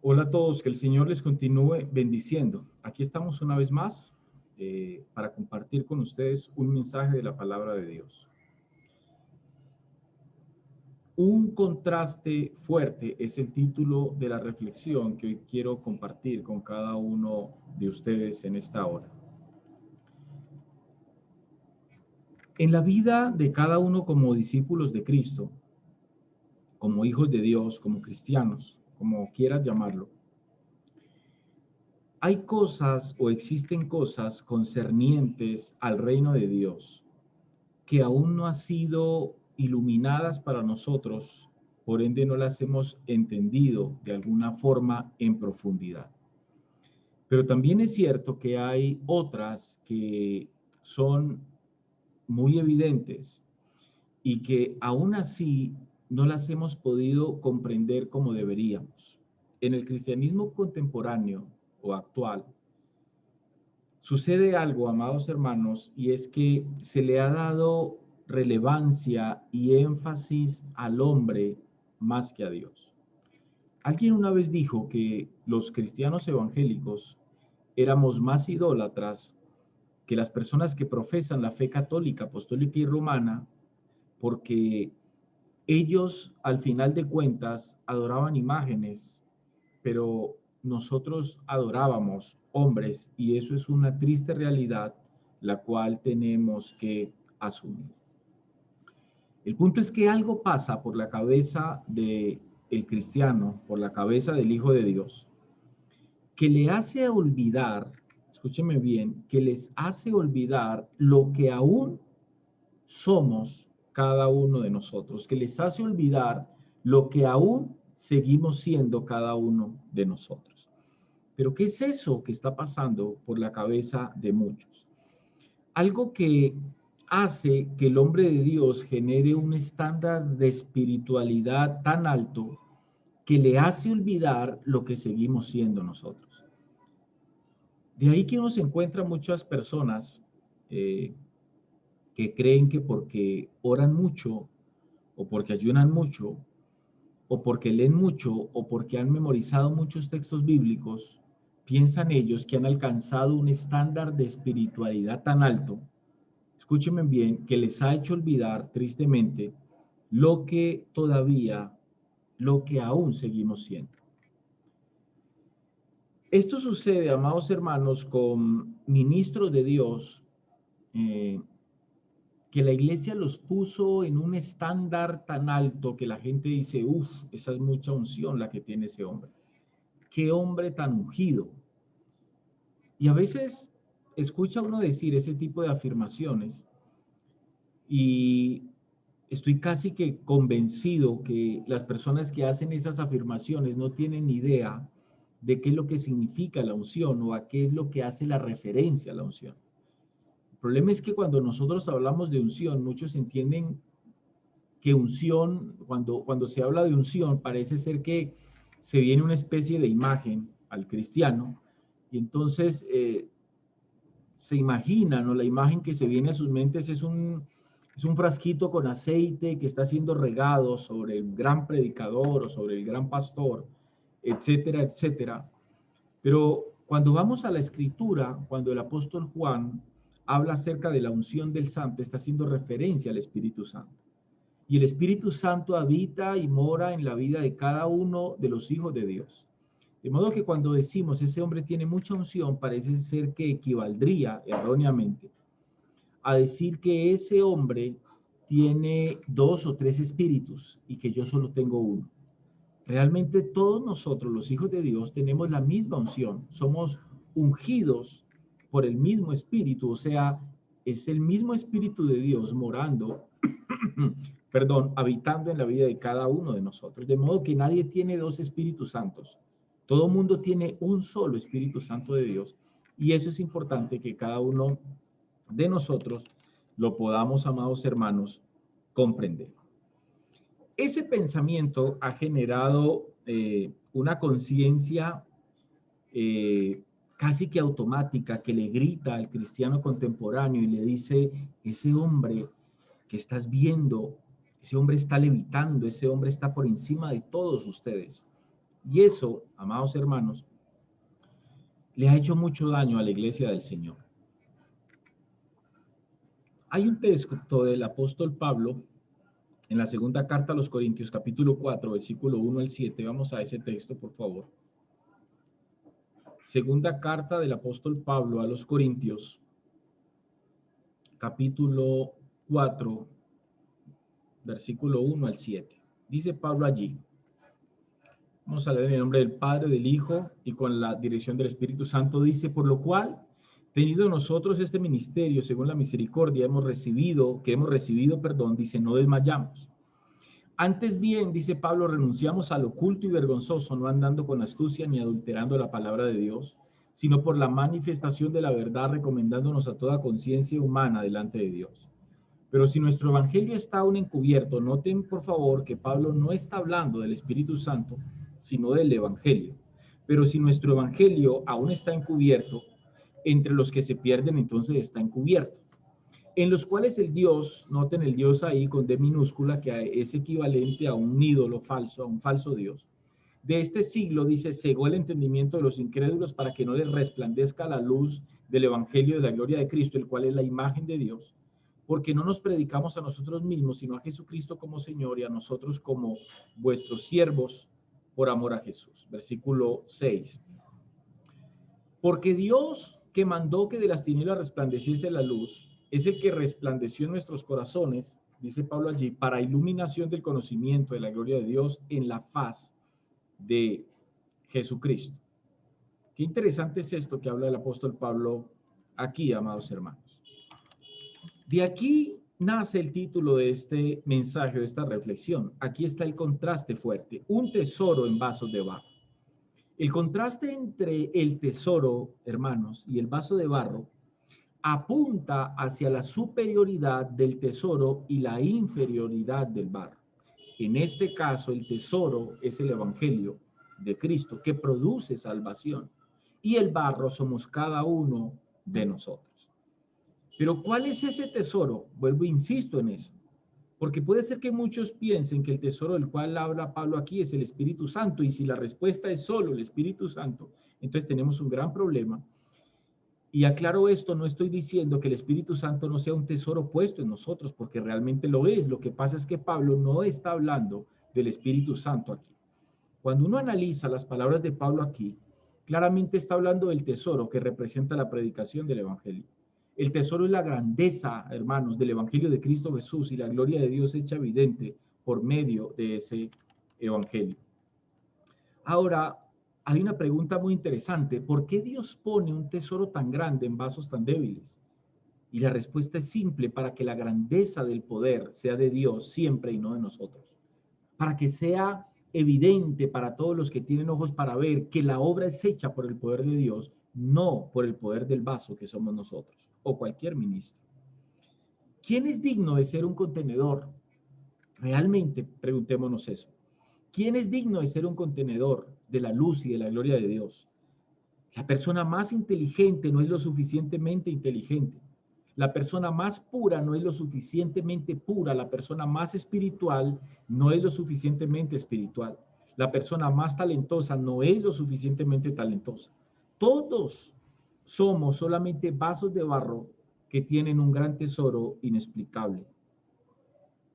Hola a todos, que el Señor les continúe bendiciendo. Aquí estamos una vez más para compartir con ustedes un mensaje de la palabra de Dios. Un contraste fuerte es el título de la reflexión que hoy quiero compartir con cada uno de ustedes en esta hora. En la vida de cada uno como discípulos de Cristo, como hijos de Dios, como cristianos, como quieras llamarlo, hay cosas o existen cosas concernientes al reino de Dios que aún no han sido iluminadas para nosotros, por ende no las hemos entendido de alguna forma en profundidad. Pero también es cierto que hay otras que son muy evidentes y que aún así no las hemos podido comprender como deberíamos. En el cristianismo contemporáneo o actual, sucede algo, amados hermanos, y es que se le ha dado relevancia y énfasis al hombre más que a Dios. Alguien una vez dijo que los cristianos evangélicos éramos más idólatras que las personas que profesan la fe católica, apostólica y romana, porque ellos al final de cuentas adoraban imágenes, pero nosotros adorábamos hombres y eso es una triste realidad la cual tenemos que asumir. El punto es que algo pasa por la cabeza de el cristiano, por la cabeza del Hijo de Dios, que le hace olvidar, escúcheme bien, que les hace olvidar lo que aún somos cada uno de nosotros, que les hace olvidar lo que aún seguimos siendo cada uno de nosotros. Pero ¿qué es eso que está pasando por la cabeza de muchos? Algo que hace que el hombre de Dios genere un estándar de espiritualidad tan alto que le hace olvidar lo que seguimos siendo nosotros. De ahí que uno se encuentra muchas personas eh, que creen que porque oran mucho, o porque ayunan mucho, o porque leen mucho, o porque han memorizado muchos textos bíblicos, piensan ellos que han alcanzado un estándar de espiritualidad tan alto, escúchenme bien, que les ha hecho olvidar tristemente lo que todavía, lo que aún seguimos siendo. Esto sucede, amados hermanos, con ministros de Dios eh, que la iglesia los puso en un estándar tan alto que la gente dice, uff, esa es mucha unción la que tiene ese hombre. Qué hombre tan ungido. Y a veces escucha uno decir ese tipo de afirmaciones y estoy casi que convencido que las personas que hacen esas afirmaciones no tienen ni idea de qué es lo que significa la unción o a qué es lo que hace la referencia a la unción. El problema es que cuando nosotros hablamos de unción, muchos entienden que unción, cuando se habla de unción, parece ser que se viene una especie de imagen al cristiano y entonces se imaginan, o la imagen que se viene a sus mentes es un frasquito con aceite que está siendo regado sobre el gran predicador o sobre el gran pastor, etcétera, etcétera. Pero cuando vamos a la escritura, cuando el apóstol Juan habla acerca de la unción del santo, está haciendo referencia al Espíritu Santo. Y el Espíritu Santo habita y mora en la vida de cada uno de los hijos de Dios. De modo que cuando decimos ese hombre tiene mucha unción, parece ser que equivaldría erróneamente a decir que ese hombre tiene dos o tres espíritus y que yo solo tengo uno. Realmente todos nosotros, los hijos de Dios, tenemos la misma unción. Somos ungidos por el mismo espíritu, o sea, es el mismo espíritu de Dios morando, perdón, habitando en la vida de cada uno de nosotros. De modo que nadie tiene dos espíritus santos. Todo mundo tiene un solo Espíritu Santo de Dios. Y eso es importante que cada uno de nosotros lo podamos, amados hermanos, comprender. Ese pensamiento ha generado una conciencia eh, casi que automática que le grita al cristiano contemporáneo y le dice, ese hombre que estás viendo, ese hombre está levitando, ese hombre está por encima de todos ustedes. Y eso, amados hermanos, le ha hecho mucho daño a la iglesia del Señor. Hay un texto del apóstol Pablo en la segunda carta a los Corintios, capítulo 4, versículo 1 al 7. Vamos a ese texto, por favor. Segunda carta del apóstol Pablo a los Corintios, capítulo 4, versículo 1 al 7. Dice Pablo allí, vamos a leer en el nombre del Padre, del Hijo y con la dirección del Espíritu Santo. Dice, por lo cual, tenido nosotros este ministerio, según la misericordia hemos recibido, dice, no desmayamos. Antes bien, dice Pablo, renunciamos al oculto y vergonzoso, no andando con astucia ni adulterando la palabra de Dios, sino por la manifestación de la verdad, recomendándonos a toda conciencia humana delante de Dios. Pero si nuestro evangelio está aún encubierto, noten por favor que Pablo no está hablando del Espíritu Santo, sino del evangelio. Pero si nuestro evangelio aún está encubierto, entre los que se pierden entonces está encubierto. En los cuales el Dios, noten el Dios ahí con D minúscula, que es equivalente a un ídolo falso, a un falso Dios. De este siglo, dice, cegó el entendimiento de los incrédulos para que no les resplandezca la luz del evangelio de la gloria de Cristo, el cual es la imagen de Dios, porque no nos predicamos a nosotros mismos, sino a Jesucristo como Señor y a nosotros como vuestros siervos por amor a Jesús. Versículo 6. Porque Dios que mandó que de las tinieblas resplandeciese la luz, es el que resplandeció en nuestros corazones, dice Pablo allí, para iluminación del conocimiento de la gloria de Dios en la faz de Jesucristo. Qué interesante es esto que habla el apóstol Pablo aquí, amados hermanos. De aquí nace el título de este mensaje, de esta reflexión. Aquí está el contraste fuerte, un tesoro en vasos de barro. El contraste entre el tesoro, hermanos, y el vaso de barro apunta hacia la superioridad del tesoro y la inferioridad del barro. En este caso, el tesoro es el evangelio de Cristo que produce salvación y el barro somos cada uno de nosotros. Pero ¿cuál es ese tesoro? Vuelvo, insisto en eso, porque puede ser que muchos piensen que el tesoro del cual habla Pablo aquí es el Espíritu Santo, y si la respuesta es solo el Espíritu Santo, entonces tenemos un gran problema. Y aclaro esto, no estoy diciendo que el Espíritu Santo no sea un tesoro puesto en nosotros, porque realmente lo es. Lo que pasa es que Pablo no está hablando del Espíritu Santo aquí. Cuando uno analiza las palabras de Pablo aquí, claramente está hablando del tesoro que representa la predicación del Evangelio. El tesoro es la grandeza, hermanos, del Evangelio de Cristo Jesús y la gloria de Dios hecha evidente por medio de ese Evangelio. Ahora, hay una pregunta muy interesante. ¿Por qué Dios pone un tesoro tan grande en vasos tan débiles? Y la respuesta es simple: para que la grandeza del poder sea de Dios siempre y no de nosotros. Para que sea evidente para todos los que tienen ojos para ver que la obra es hecha por el poder de Dios, no por el poder del vaso que somos nosotros o cualquier ministro. ¿Quién es digno de ser un contenedor? Realmente, preguntémonos eso. ¿Quién es digno de ser un contenedor de la luz y de la gloria de Dios? La persona más inteligente no es lo suficientemente inteligente. La persona más pura no es lo suficientemente pura. La persona más espiritual no es lo suficientemente espiritual. La persona más talentosa no es lo suficientemente talentosa. Todos somos solamente vasos de barro que tienen un gran tesoro inexplicable.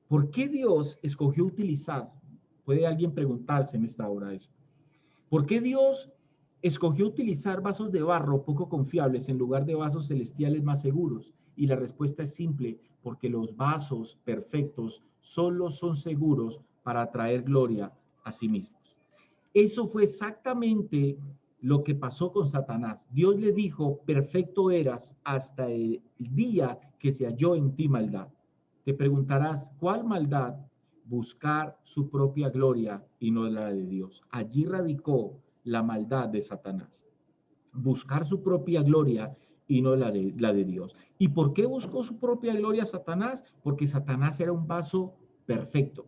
¿Por qué Dios escogió utilizar? Puede alguien preguntarse en esta hora eso. ¿Por qué Dios escogió utilizar vasos de barro poco confiables en lugar de vasos celestiales más seguros? Y la respuesta es simple: porque los vasos perfectos solo son seguros para traer gloria a sí mismos. Eso fue exactamente lo que pasó con Satanás. Dios le dijo: perfecto eras hasta el día que se halló en ti maldad. Te preguntarás, ¿cuál maldad? Buscar su propia gloria y no la de Dios. Allí radicó la maldad de Satanás. Buscar su propia gloria y no la de Dios. ¿Y por qué buscó su propia gloria Satanás? Porque Satanás era un vaso perfecto.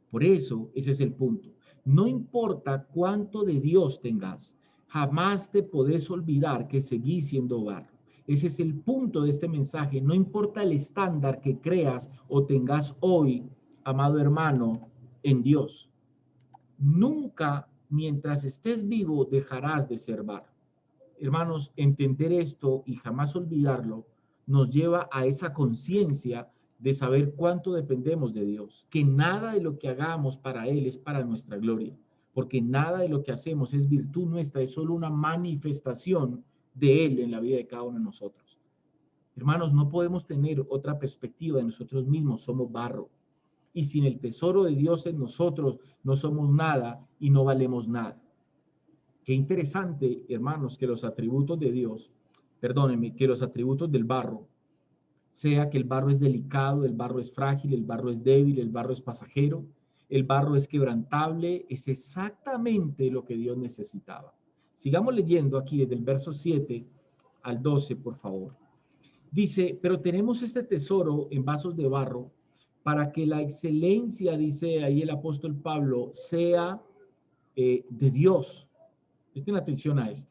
Por eso, ese es el punto. No importa cuánto de Dios tengas, jamás te podés olvidar que seguís siendo barro. Ese es el punto de este mensaje. No importa el estándar que creas o tengas hoy, amado hermano, en Dios. Nunca mientras estés vivo dejarás de ser barro. Hermanos, entender esto y jamás olvidarlo nos lleva a esa conciencia de saber cuánto dependemos de Dios, que nada de lo que hagamos para Él es para nuestra gloria, porque nada de lo que hacemos es virtud nuestra, es solo una manifestación de Él en la vida de cada uno de nosotros. Hermanos, no podemos tener otra perspectiva de nosotros mismos, somos barro. Y sin el tesoro de Dios en nosotros, no somos nada y no valemos nada. Qué interesante, hermanos, que los atributos de Dios, perdónenme, que los atributos del barro, sea que el barro es delicado, el barro es frágil, el barro es débil, el barro es pasajero, el barro es quebrantable, es exactamente lo que Dios necesitaba. Sigamos leyendo aquí desde el verso 7 al 12, por favor. Dice, pero tenemos este tesoro en vasos de barro para que la excelencia, dice ahí el apóstol Pablo, sea de Dios. Presten atención a esto.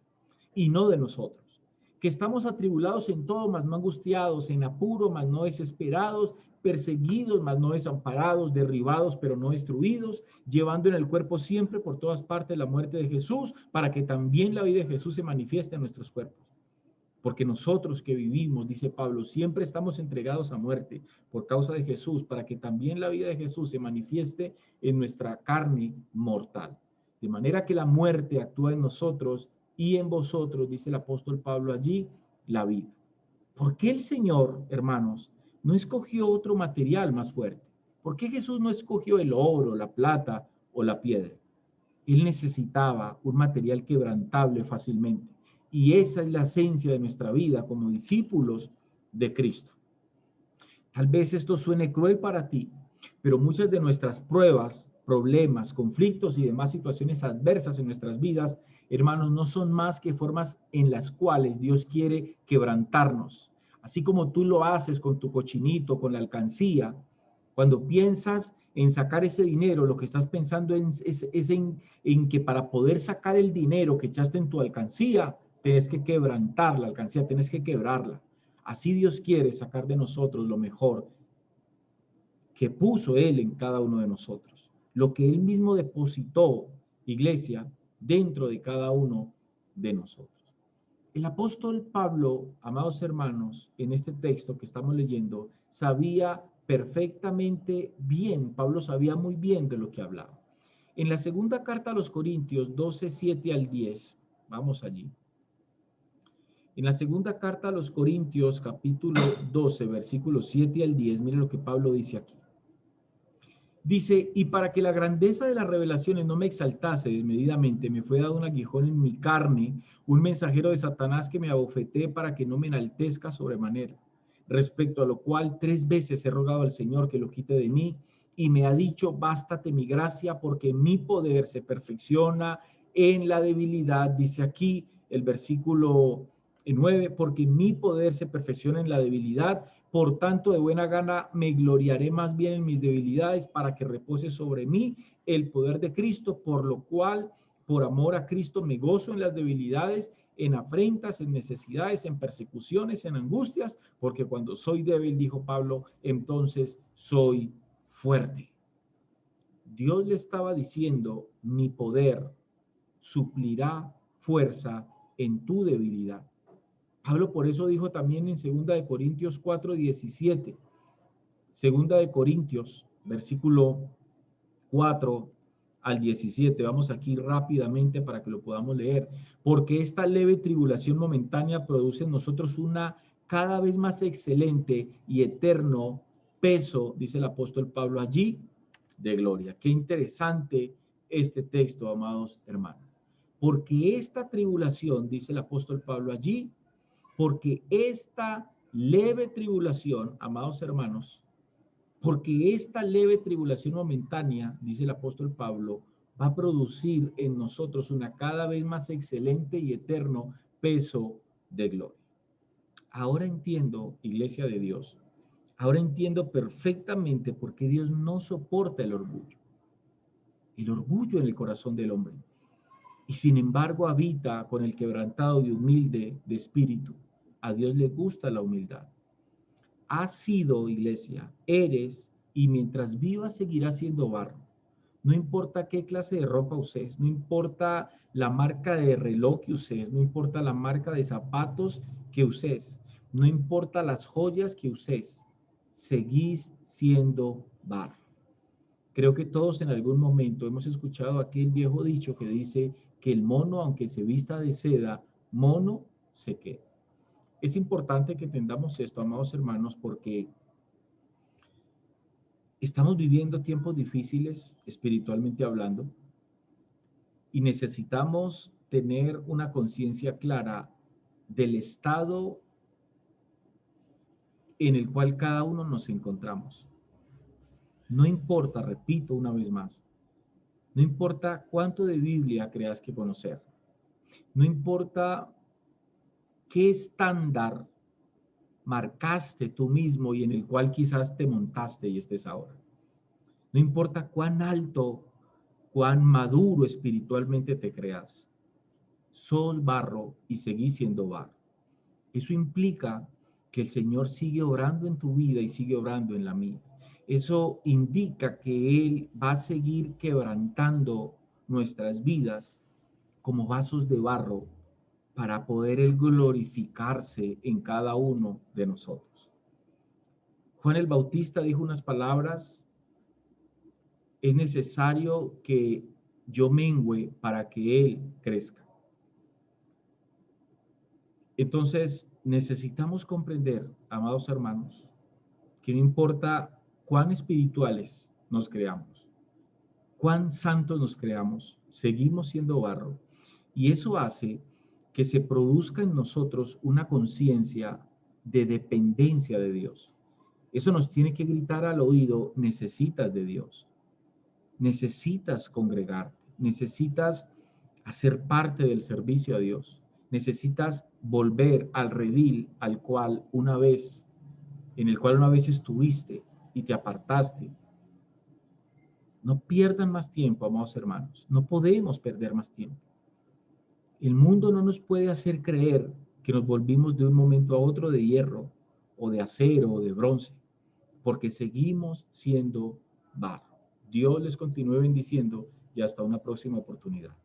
Y no de nosotros. Que estamos atribulados en todo, mas no angustiados, en apuro, mas no desesperados, perseguidos, mas no desamparados, derribados, pero no destruidos, llevando en el cuerpo siempre por todas partes la muerte de Jesús, para que también la vida de Jesús se manifieste en nuestros cuerpos. Porque nosotros que vivimos, dice Pablo, siempre estamos entregados a muerte por causa de Jesús, para que también la vida de Jesús se manifieste en nuestra carne mortal. De manera que la muerte actúa en nosotros y en vosotros, dice el apóstol Pablo allí, la vida. ¿Por qué el Señor, hermanos, no escogió otro material más fuerte? ¿Por qué Jesús no escogió el oro, la plata o la piedra? Él necesitaba un material quebrantable fácilmente. Y esa es la esencia de nuestra vida como discípulos de Cristo. Tal vez esto suene cruel para ti, pero muchas de nuestras pruebas, problemas, conflictos y demás situaciones adversas en nuestras vidas, hermanos, no son más que formas en las cuales Dios quiere quebrantarnos. Así como tú lo haces con tu cochinito, con la alcancía, cuando piensas en sacar ese dinero, lo que estás pensando es en que para poder sacar el dinero que echaste en tu alcancía, tienes que quebrantar la alcancía, tienes que quebrarla. Así Dios quiere sacar de nosotros lo mejor que puso Él en cada uno de nosotros. Lo que Él mismo depositó, iglesia, dentro de cada uno de nosotros. El apóstol Pablo, amados hermanos, en este texto que estamos leyendo, sabía perfectamente bien, Pablo sabía muy bien de lo que hablaba. En la segunda carta a los Corintios 12, 7 al 10, vamos allí. En la segunda carta a los Corintios, capítulo 12, versículos 7 al 10, mire lo que Pablo dice aquí. Dice, y para que la grandeza de las revelaciones no me exaltase desmedidamente, me fue dado un aguijón en mi carne, un mensajero de Satanás que me abofeté para que no me enaltezca sobremanera. Respecto a lo cual 3 veces he rogado al Señor que lo quite de mí, y me ha dicho, bástate mi gracia, porque mi poder se perfecciona en la debilidad. Dice aquí el versículo 9, porque mi poder se perfecciona en la debilidad. Por tanto, de buena gana me gloriaré más bien en mis debilidades para que repose sobre mí el poder de Cristo, por lo cual, por amor a Cristo, me gozo en las debilidades, en afrentas, en necesidades, en persecuciones, en angustias, porque cuando soy débil, dijo Pablo, entonces soy fuerte. Dios le estaba diciendo, mi poder suplirá fuerza en tu debilidad. Pablo por eso dijo también en 2 Corintios 4:17, 2 Corintios, versículo 4 al 17. Vamos aquí rápidamente para que lo podamos leer. Porque esta leve tribulación momentánea produce en nosotros una cada vez más excelente y eterno peso, dice el apóstol Pablo allí, de gloria. Qué interesante este texto, amados hermanos. Porque esta tribulación, dice el apóstol Pablo allí, porque esta leve tribulación, amados hermanos, porque esta leve tribulación momentánea, dice el apóstol Pablo, va a producir en nosotros una cada vez más excelente y eterno peso de gloria. Ahora entiendo, iglesia de Dios, ahora entiendo perfectamente por qué Dios no soporta el orgullo. El orgullo en el corazón del hombre. Y sin embargo habita con el quebrantado y humilde de espíritu. A Dios le gusta la humildad. Has sido, iglesia, eres y mientras vivas seguirás siendo barro. No importa qué clase de ropa uses, no importa la marca de reloj que uses, no importa la marca de zapatos que uses, no importa las joyas que uses, seguís siendo barro. Creo que todos en algún momento hemos escuchado aquel viejo dicho que dice que el mono, aunque se vista de seda, mono se queda. Es importante que entendamos esto, amados hermanos, porque estamos viviendo tiempos difíciles espiritualmente hablando y necesitamos tener una conciencia clara del estado en el cual cada uno nos encontramos. No importa, repito una vez más, no importa cuánto de Biblia creas que conocer, no importa qué estándar marcaste tú mismo y en el cual quizás te montaste y estés ahora. No importa cuán alto, cuán maduro espiritualmente te creas, sos barro y seguís siendo barro. Eso implica que el Señor sigue obrando en tu vida y sigue obrando en la mía. Eso indica que Él va a seguir quebrantando nuestras vidas como vasos de barro para poder Él glorificarse en cada uno de nosotros. Juan el Bautista dijo unas palabras: es necesario que yo mengüe para que Él crezca. Entonces, necesitamos comprender, amados hermanos, que no importa cuán espirituales nos creamos, cuán santos nos creamos, seguimos siendo barro. Y eso hace que se produzca en nosotros una conciencia de dependencia de Dios. Eso nos tiene que gritar al oído: necesitas de Dios, necesitas congregarte, necesitas hacer parte del servicio a Dios, necesitas volver al redil en el cual una vez estuviste y te apartaste. No pierdan más tiempo, amados hermanos. No podemos perder más tiempo. El mundo no nos puede hacer creer que nos volvimos de un momento a otro de hierro o de acero o de bronce, porque seguimos siendo barro. Dios les continúe bendiciendo y hasta una próxima oportunidad.